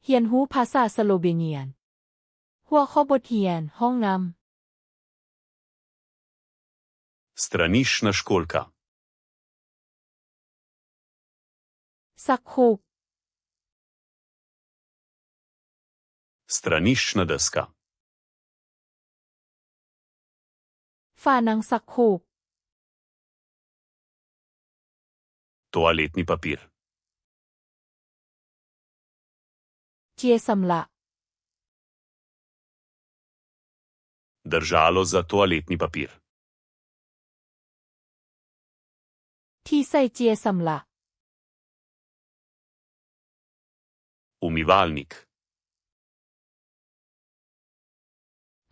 เรียนรู้ภาษาสโลเวเนียนหัวข้อบทเรียนห้องนำ Straniščna školjka. สักโครก Straniščna deska. ฝาหนังสักโครก Toaletni papir. เจียสำละ Držalo za toaletni papir. ที่ใส่เจียสำละ Umivalnik.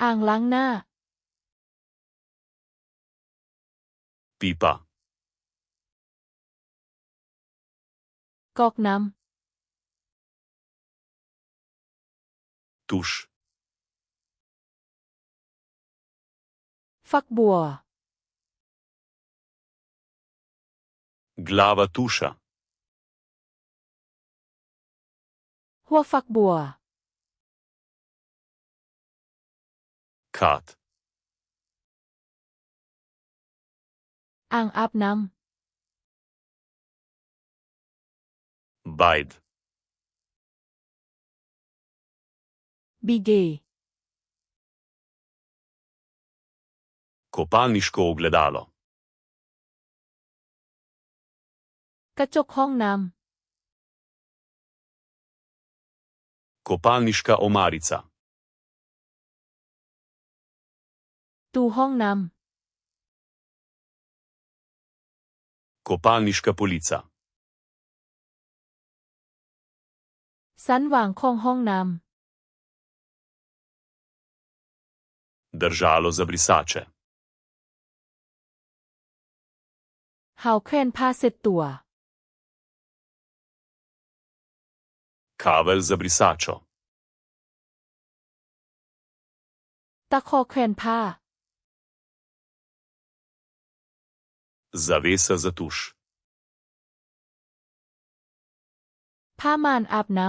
อ่างล้างหน้า Pipa. กอกน้ Tuš. ำฟักบัว Glava tuša. หัวฟักบัว Kat. อ่างอาบน้ Bajd. ำบิเก Kopalniško ogledalo. กระจกห้องน้ Kopalniška omarica. ำตู้ห้องน้ Kopalniška polica. ำสันวางของห้องน้ Držalo za brisače. ำหาวแขวนผ้าเสร็จตัว Kavelj za brisačo. ตะขอแขวนผ้า Zavesa za tuš. ผ้าม่านอาบน้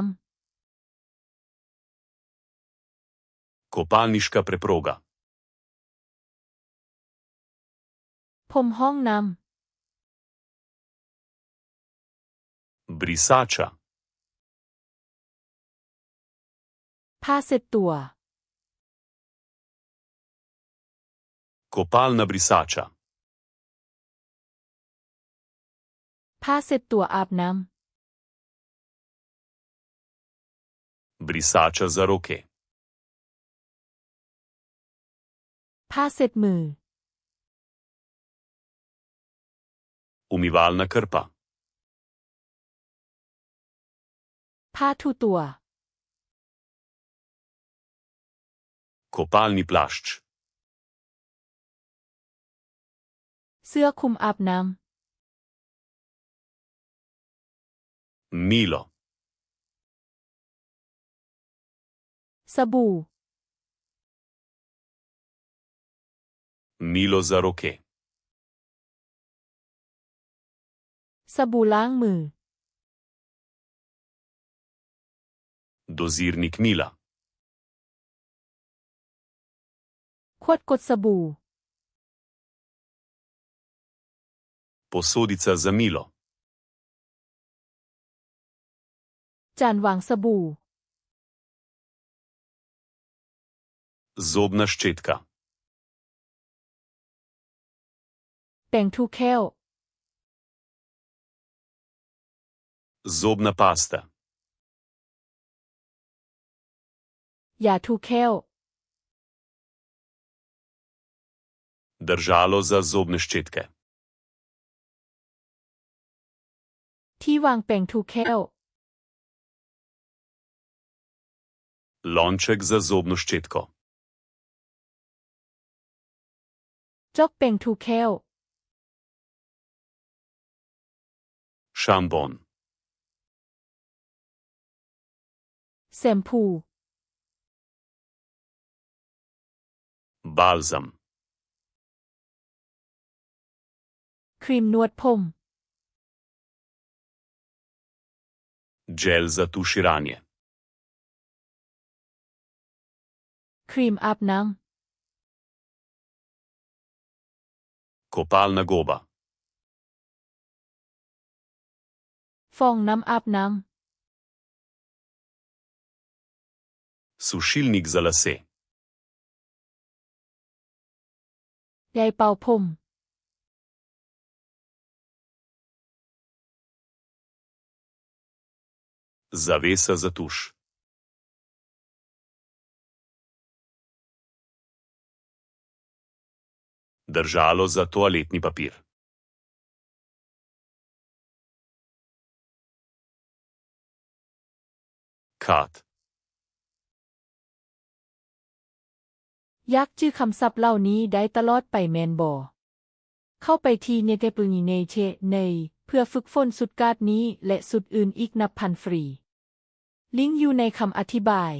Kopalniška preproga. ำผมห้องน้ Brisača. ำผ้าเสร็จตัว Kopalna brisača. ผ้าเสร็จตัวอาบน้ Brisača za roke. ำผ้าเสร็จมือ Umivalna krpa. ผ้าทูตัว Kopalni plašč. เสื้อคลุมอาบน้ Milo. ำสบู่ Milo za roke. สบู่ล้างมือ Dozirnik mila. ขวดกดสบู่ Posodica za milo. จานวางสบู่ Zobna ščetka. แปรงทูแค้ว Zobna pasta. ยาทูแค้ว Držalo za zobne ščetke. ที่วางแปรงทูแค้ว Lonček za zobno ščetko. จอกแปรงทูแค้ว Šampon. แชมพู Balzam. ครีมนวดผม Gel za tuširanje. ครีมอาบน้ Kopalna goba. ำฟองน้ำอาบน้ Sušilnik za lase. ำใยเป่าผม Zavesa za tuš. Držalo za toaletni papir. Kat. ยักษ์ชื่อคำศัพท์เหล่านี้ได้ตลอดไปแมนบอเข้าไปที่เนเตปึงีเนเชในเพื่อฝึกฝนสุดการ์ดนี้และสุดอื่นอีกนับพันฟรี ลิงก์อยู่ในคำอธิบาย